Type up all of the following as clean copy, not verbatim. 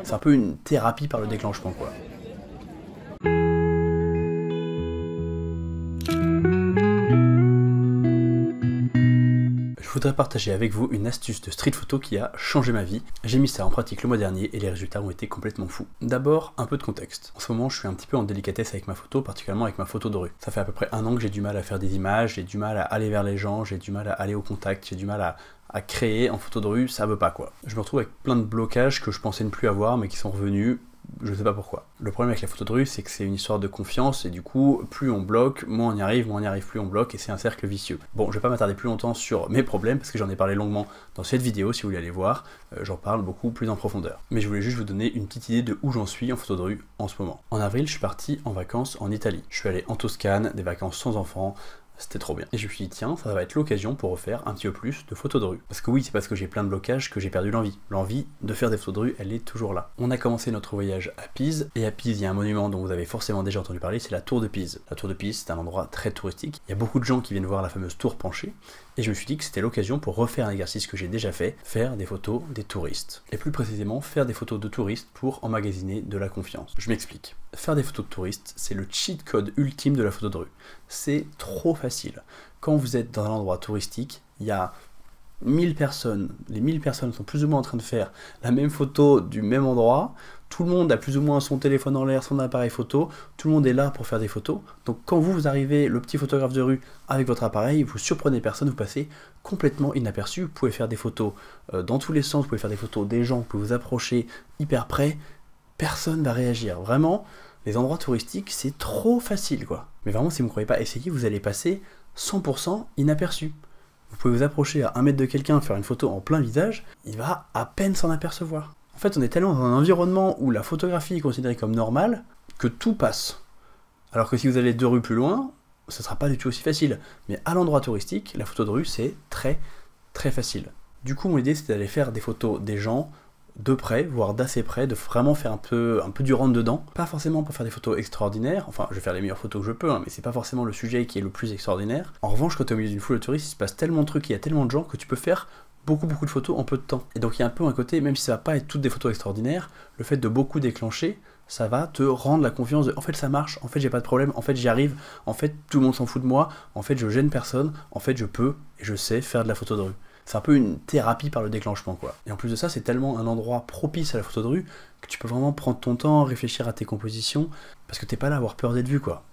C'est un peu une thérapie par le déclenchement, quoi. Je voudrais partager avec vous une astuce de street photo qui a changé ma vie. J'ai mis ça en pratique le mois dernier et les résultats ont été complètement fous. D'abord, un peu de contexte. En ce moment, je suis un petit peu en délicatesse avec ma photo, particulièrement avec ma photo de rue. Ça fait à peu près 1 an que j'ai du mal à faire des images, j'ai du mal à aller vers les gens, j'ai du mal à aller au contact, j'ai du mal à créer en photo de rue, ça veut pas quoi. Je me retrouve avec plein de blocages que je pensais ne plus avoir mais qui sont revenus. Je sais pas pourquoi. Le problème avec la photo de rue, c'est que c'est une histoire de confiance, et du coup, plus on bloque, moins on y arrive, plus on bloque, et c'est un cercle vicieux. Bon, je vais pas m'attarder plus longtemps sur mes problèmes, parce que j'en ai parlé longuement dans cette vidéo, si vous voulez aller voir, j'en parle beaucoup plus en profondeur. Mais je voulais juste vous donner une petite idée de où j'en suis en photo de rue en ce moment. En avril, je suis parti en vacances en Italie. Je suis allé en Toscane, des vacances sans enfants, c'était trop bien. Et je me suis dit, tiens, ça va être l'occasion pour refaire un petit peu plus de photos de rue. Parce que oui, c'est parce que j'ai plein de blocages que j'ai perdu l'envie. L'envie de faire des photos de rue, elle est toujours là. On a commencé notre voyage à Pise, et à Pise, il y a un monument dont vous avez forcément déjà entendu parler, c'est la Tour de Pise. La Tour de Pise, c'est un endroit très touristique. Il y a beaucoup de gens qui viennent voir la fameuse tour penchée, et je me suis dit que c'était l'occasion pour refaire un exercice que j'ai déjà fait, faire des photos des touristes. Et plus précisément, faire des photos de touristes pour emmagasiner de la confiance. Je m'explique. Faire des photos de touristes, c'est le cheat code ultime de la photo de rue. C'est trop facile. Quand vous êtes dans un endroit touristique, il y a 1000 personnes, les 1000 personnes sont plus ou moins en train de faire la même photo du même endroit, tout le monde a plus ou moins son téléphone en l'air, son appareil photo, tout le monde est là pour faire des photos, donc quand vous arrivez, le petit photographe de rue, avec votre appareil, vous surprenez personne, vous passez complètement inaperçu, vous pouvez faire des photos dans tous les sens, vous pouvez faire des photos des gens, vous pouvez vous approcher hyper près, personne va réagir, vraiment, les endroits touristiques, c'est trop facile quoi. Mais vraiment, si vous ne croyez pas essayer, vous allez passer 100% inaperçu. Vous pouvez vous approcher à 1 mètre de quelqu'un, faire une photo en plein visage, il va à peine s'en apercevoir. En fait, on est tellement dans un environnement où la photographie est considérée comme normale, que tout passe. Alors que si vous allez 2 rues plus loin, ce sera pas du tout aussi facile. Mais à l'endroit touristique, la photo de rue, c'est très facile. Du coup, mon idée, c'était d'aller faire des photos des gens, de près, voire d'assez près, de vraiment faire un peu du rentre-dedans. Pas forcément pour faire des photos extraordinaires, enfin je vais faire les meilleures photos que je peux, hein, mais c'est pas forcément le sujet qui est le plus extraordinaire. En revanche, quand tu es au milieu d'une foule de touristes, il se passe tellement de trucs, il y a tellement de gens que tu peux faire beaucoup de photos en peu de temps. Et donc il y a un peu un côté, même si ça va pas être toutes des photos extraordinaires, le fait de beaucoup déclencher, ça va te rendre la confiance de en fait ça marche, en fait j'ai pas de problème, en fait j'y arrive, en fait tout le monde s'en fout de moi, en fait je gêne personne, en fait je peux et je sais faire de la photo de rue. C'est un peu une thérapie par le déclenchement quoi. Et en plus de ça, c'est tellement un endroit propice à la photo de rue que tu peux vraiment prendre ton temps, réfléchir à tes compositions, parce que t'es pas là à avoir peur d'être vu quoi.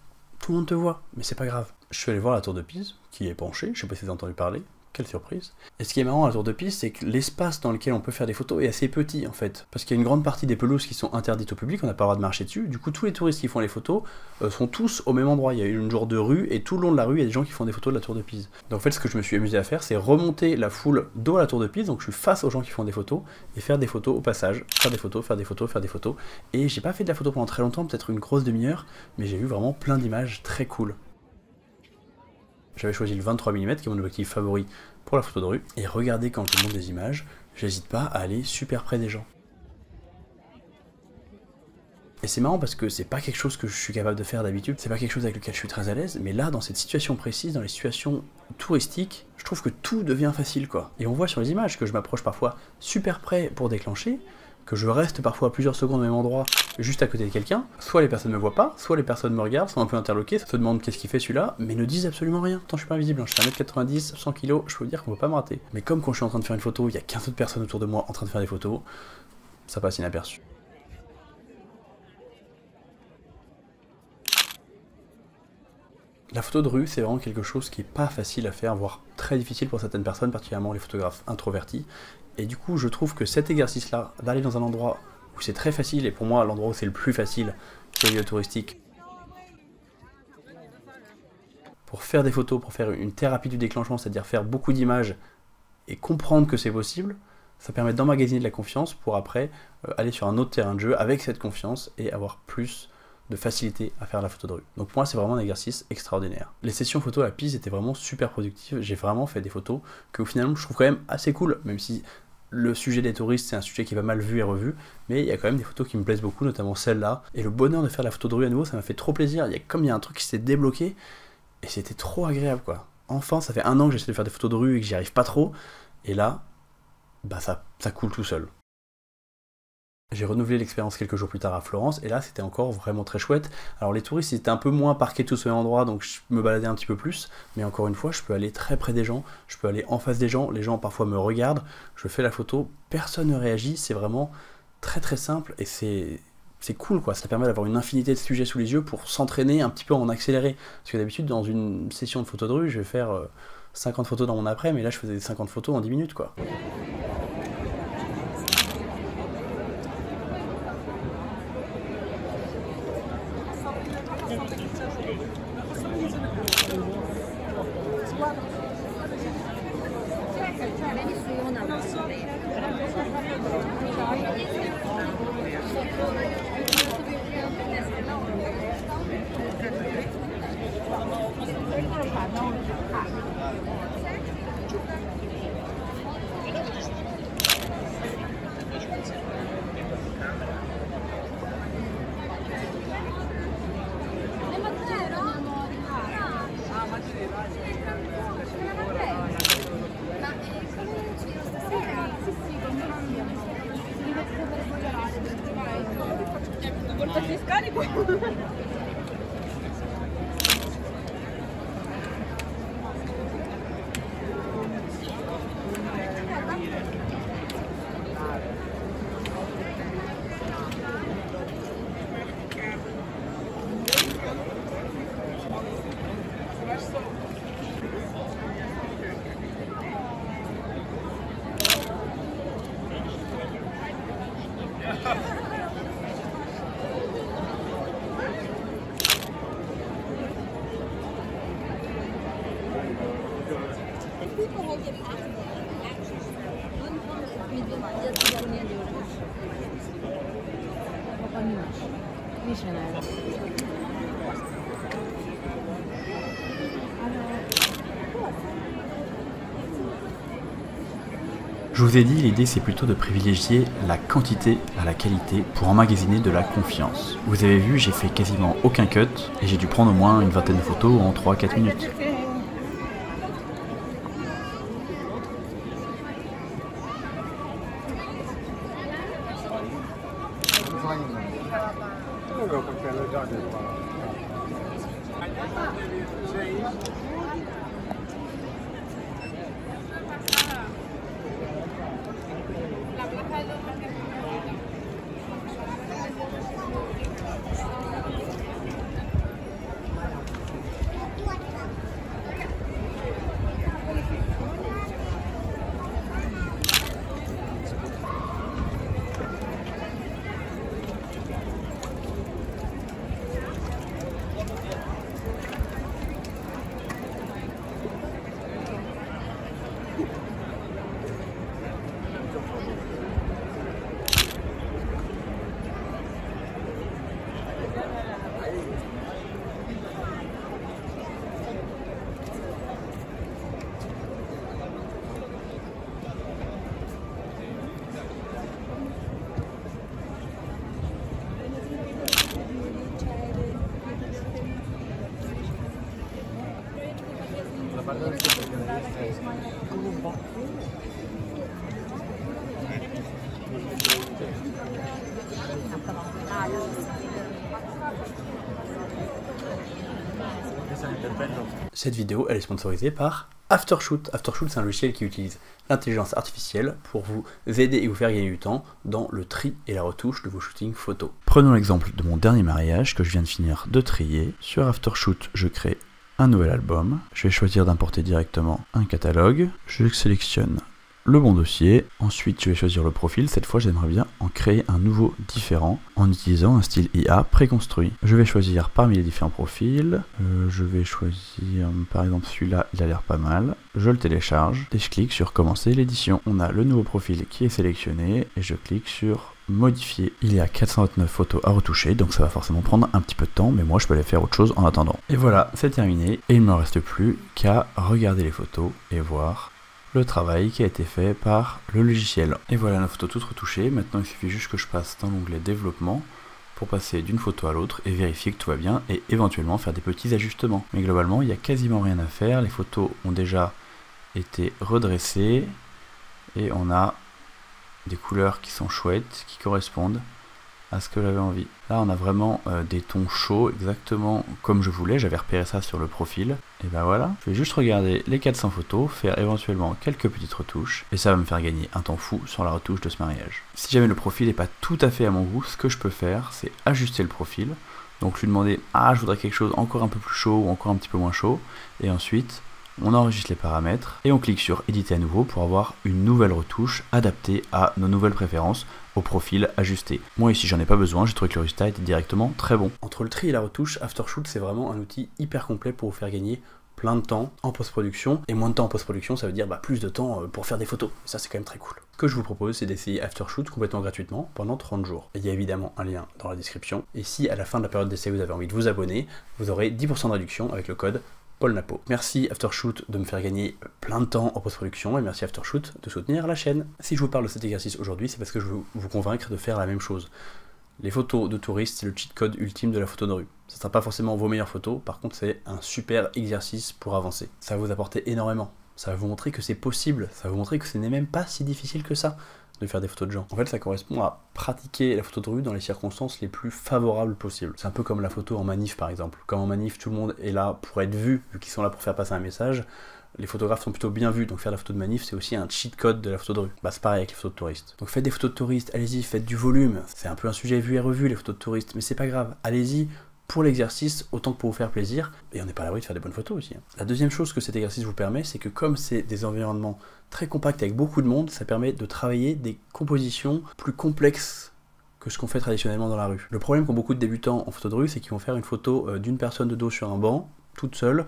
Tout le monde te voit, mais c'est pas grave. Je suis allé voir la tour de Pise, qui est penchée, je sais pas si vous avez entendu parler. Quelle surprise. Et ce qui est marrant à la tour de Pise, c'est que l'espace dans lequel on peut faire des photos est assez petit en fait. Parce qu'il y a une grande partie des pelouses qui sont interdites au public, on n'a pas le droit de marcher dessus. Du coup, tous les touristes qui font les photos sont tous au même endroit. Il y a une genre de rue, et tout le long de la rue, il y a des gens qui font des photos de la tour de Pise. Donc en fait, ce que je me suis amusé à faire, c'est remonter la foule dos à la tour de Pise, donc je suis face aux gens qui font des photos, et faire des photos au passage. Faire des photos, faire des photos, faire des photos. Et j'ai pas fait de la photo pendant très longtemps, peut-être une grosse demi-heure, mais j'ai vu vraiment plein d'images très cool. J'avais choisi le 23 mm, qui est mon objectif favori pour la photo de rue, et regardez quand je monte des images, j'hésite pas à aller super près des gens. Et c'est marrant parce que c'est pas quelque chose que je suis capable de faire d'habitude, c'est pas quelque chose avec lequel je suis très à l'aise, mais là, dans cette situation précise, dans les situations touristiques, je trouve que tout devient facile quoi. Et on voit sur les images que je m'approche parfois super près pour déclencher, que je reste parfois plusieurs secondes au même endroit, juste à côté de quelqu'un, soit les personnes ne me voient pas, soit les personnes me regardent, sont un peu interloquées, se demandent qu'est-ce qu'il fait celui-là, mais ne disent absolument rien. Tant je suis pas invisible, hein, je fais 1m90, 100 kg, je peux vous dire qu'on ne peut pas me rater. Mais comme quand je suis en train de faire une photo, il y a 15 autres personnes autour de moi en train de faire des photos, ça passe inaperçu. La photo de rue, c'est vraiment quelque chose qui est pas facile à faire, voire très difficile pour certaines personnes, particulièrement les photographes introvertis. Et du coup, je trouve que cet exercice-là, d'aller dans un endroit où c'est très facile, et pour moi, l'endroit où c'est le plus facile, c'est le lieu touristique, pour faire des photos, pour faire une thérapie du déclenchement, c'est-à-dire faire beaucoup d'images et comprendre que c'est possible, ça permet d'emmagasiner de la confiance pour après aller sur un autre terrain de jeu avec cette confiance et avoir plus de facilité à faire la photo de rue. Donc pour moi, c'est vraiment un exercice extraordinaire. Les sessions photos à Pise étaient vraiment super productives, j'ai vraiment fait des photos que finalement je trouve quand même assez cool, même si le sujet des touristes c'est un sujet qui est pas mal vu et revu, mais il y a quand même des photos qui me plaisent beaucoup, notamment celle-là, et le bonheur de faire la photo de rue à nouveau, ça m'a fait trop plaisir, il y a un truc qui s'est débloqué, et c'était trop agréable quoi. Enfin, ça fait 1 an que j'essaie de faire des photos de rue et que j'y arrive pas trop, et là, bah ça coule tout seul. J'ai renouvelé l'expérience quelques jours plus tard à Florence, et là c'était encore vraiment très chouette. Alors les touristes ils étaient un peu moins parqués tous au même endroit, donc je me baladais un petit peu plus, mais encore une fois, je peux aller très près des gens, je peux aller en face des gens, les gens parfois me regardent, je fais la photo, personne ne réagit, c'est vraiment très très simple, et c'est cool quoi, ça permet d'avoir une infinité de sujets sous les yeux pour s'entraîner un petit peu en accéléré. Parce que d'habitude dans une session de photos de rue, je vais faire 50 photos dans mon après, mais là je faisais 50 photos en 10 minutes quoi. Je vous ai dit, l'idée c'est plutôt de privilégier la quantité à la qualité pour emmagasiner de la confiance. Vous avez vu, j'ai fait quasiment aucun cut et j'ai dû prendre au moins une vingtaine de photos en 3-4 minutes. Cette vidéo, elle est sponsorisée par Aftershoot. Aftershoot, c'est un logiciel qui utilise l'intelligence artificielle pour vous aider et vous faire gagner du temps dans le tri et la retouche de vos shootings photos. Prenons l'exemple de mon dernier mariage que je viens de finir de trier. Sur Aftershoot, je crée un nouvel album. Je vais choisir d'importer directement un catalogue. Je sélectionne le bon dossier. Ensuite, je vais choisir le profil. Cette fois, j'aimerais bien en créer un nouveau différent en utilisant un style IA préconstruit. Je vais choisir parmi les différents profils. Je vais choisir, par exemple, celui-là, il a l'air pas mal. Je le télécharge et je clique sur commencer l'édition. On a le nouveau profil qui est sélectionné et je clique sur modifier. Il y a 429 photos à retoucher, donc ça va forcément prendre un petit peu de temps, mais moi je peux aller faire autre chose en attendant. Et voilà, c'est terminé et il ne me reste plus qu'à regarder les photos et voir le travail qui a été fait par le logiciel. Et voilà, la photo toute retouchée. Maintenant il suffit juste que je passe dans l'onglet développement pour passer d'une photo à l'autre et vérifier que tout va bien et éventuellement faire des petits ajustements. Mais globalement il n'y a quasiment rien à faire, les photos ont déjà été redressées et on a des couleurs qui sont chouettes, qui correspondent à ce que j'avais envie. Là on a vraiment des tons chauds, exactement comme je voulais, j'avais repéré ça sur le profil. Et ben voilà, je vais juste regarder les 400 photos, faire éventuellement quelques petites retouches, et ça va me faire gagner un temps fou sur la retouche de ce mariage. Si jamais le profil n'est pas tout à fait à mon goût, ce que je peux faire, c'est ajuster le profil. Donc lui demander, ah je voudrais quelque chose encore un peu plus chaud ou encore un petit peu moins chaud, et ensuite on enregistre les paramètres et on clique sur éditer à nouveau pour avoir une nouvelle retouche adaptée à nos nouvelles préférences, au profil ajusté. Moi ici j'en ai pas besoin, j'ai trouvé que le résultat était directement très bon. Entre le tri et la retouche, Aftershoot c'est vraiment un outil hyper complet pour vous faire gagner plein de temps en post-production, et moins de temps en post-production ça veut dire plus de temps pour faire des photos, et ça c'est quand même très cool. Ce que je vous propose c'est d'essayer Aftershoot complètement gratuitement pendant 30 jours. Il y a évidemment un lien dans la description, et si à la fin de la période d'essai vous avez envie de vous abonner, vous aurez 10% de réduction avec le code Paul Napo. Merci Aftershoot de me faire gagner plein de temps en post-production, et merci Aftershoot de soutenir la chaîne. Si je vous parle de cet exercice aujourd'hui, c'est parce que je veux vous convaincre de faire la même chose. Les photos de touristes, c'est le cheat code ultime de la photo de rue. Ça ne sera pas forcément vos meilleures photos, par contre c'est un super exercice pour avancer. Ça va vous apporter énormément. Ça va vous montrer que c'est possible, ça va vous montrer que ce n'est même pas si difficile que ça de faire des photos de gens. En fait, ça correspond à pratiquer la photo de rue dans les circonstances les plus favorables possibles. C'est un peu comme la photo en manif par exemple. Comme en manif, tout le monde est là pour être vu qu'ils sont là pour faire passer un message, les photographes sont plutôt bien vus, donc faire la photo de manif, c'est aussi un cheat code de la photo de rue. C'est pareil avec les photos de touristes. Donc faites des photos de touristes, allez-y, faites du volume. C'est un peu un sujet vu et revu, les photos de touristes, mais c'est pas grave. Allez-y, pour l'exercice, autant que pour vous faire plaisir, et on n'est pas à l'abri de faire des bonnes photos aussi. La deuxième chose que cet exercice vous permet, c'est que comme c'est des environnements très compacts avec beaucoup de monde, ça permet de travailler des compositions plus complexes que ce qu'on fait traditionnellement dans la rue. Le problème qu'ont beaucoup de débutants en photo de rue, c'est qu'ils vont faire une photo d'une personne de dos sur un banc, toute seule.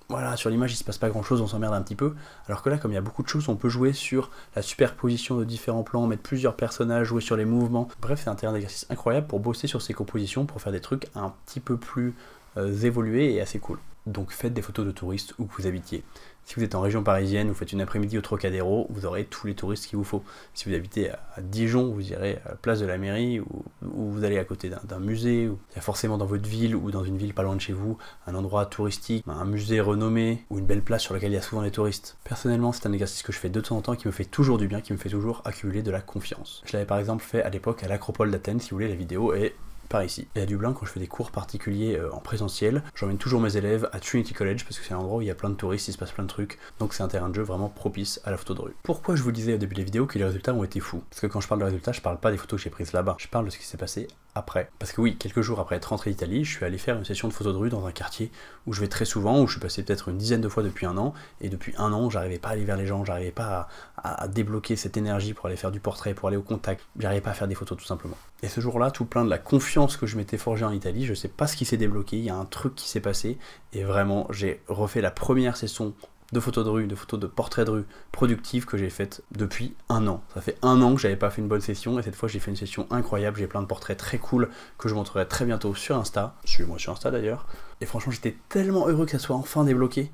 Voilà, sur l'image il se passe pas grand chose, on s'emmerde un petit peu, alors que là comme il y a beaucoup de choses, on peut jouer sur la superposition de différents plans, mettre plusieurs personnages, jouer sur les mouvements, bref c'est un terrain d'exercice incroyable pour bosser sur ces compositions, pour faire des trucs un petit peu plus évolués et assez cool. Donc faites des photos de touristes où que vous habitiez. Si vous êtes en région parisienne, vous faites une après-midi au Trocadéro, vous aurez tous les touristes qu'il vous faut. Si vous habitez à Dijon, vous irez à la place de la mairie, ou vous allez à côté d'un musée, ou il y a forcément dans votre ville, ou dans une ville pas loin de chez vous, un endroit touristique, un musée renommé, ou une belle place sur laquelle il y a souvent les touristes. Personnellement, c'est un exercice que je fais de temps en temps, qui me fait toujours du bien, qui me fait toujours accumuler de la confiance. Je l'avais par exemple fait à l'époque à l'Acropole d'Athènes, si vous voulez, la vidéo est par ici. Et à Dublin, quand je fais des cours particuliers en présentiel, j'emmène toujours mes élèves à Trinity College parce que c'est un endroit où il y a plein de touristes, il se passe plein de trucs, donc c'est un terrain de jeu vraiment propice à la photo de rue. Pourquoi je vous disais au début de la vidéo que les résultats ont été fous? Parce que quand je parle de résultats, je parle pas des photos que j'ai prises là-bas, je parle de ce qui s'est passé après. Parce que oui, quelques jours après être rentré d'Italie, je suis allé faire une session de photo de rue dans un quartier où je vais très souvent, où je suis passé peut-être une dizaine de fois depuis un an, et depuis un an, j'arrivais pas à aller vers les gens, j'arrivais pas à débloquer cette énergie pour aller faire du portrait, pour aller au contact, j'arrivais pas à faire des photos tout simplement. Et ce jour-là, tout plein de la confiance que je m'étais forgée en Italie, je sais pas ce qui s'est débloqué, il y a un truc qui s'est passé, et vraiment, j'ai refait la première session de photos de rue, de photos de portraits de rue productives que j'ai faites depuis un an. Ça fait un an que j'avais pas fait une bonne session, et cette fois j'ai fait une session incroyable, j'ai plein de portraits très cool que je montrerai très bientôt sur Insta, suivez-moi sur Insta d'ailleurs, et franchement j'étais tellement heureux que ça soit enfin débloqué,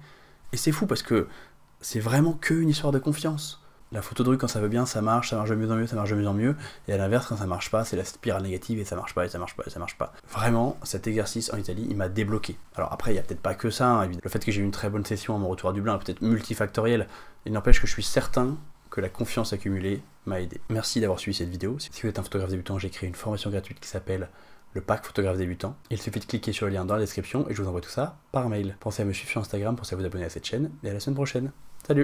et c'est fou parce que c'est vraiment qu'une histoire de confiance. La photo de rue, quand ça veut bien, ça marche de mieux en mieux, ça marche de mieux en mieux, et à l'inverse, quand ça marche pas, c'est la spirale négative, et ça marche pas, et ça marche pas, et ça marche pas. Vraiment, cet exercice en Italie, il m'a débloqué. Alors après, il y a peut-être pas que ça, hein, le fait que j'ai eu une très bonne session à mon retour à Dublin est peut-être multifactoriel, il n'empêche que je suis certain que la confiance accumulée m'a aidé. Merci d'avoir suivi cette vidéo. Si vous êtes un photographe débutant, j'ai créé une formation gratuite qui s'appelle le pack photographe débutant. Il suffit de cliquer sur le lien dans la description, et je vous envoie tout ça par mail. Pensez à me suivre sur Instagram, pensez à vous abonner à cette chaîne, et à la semaine prochaine. Salut!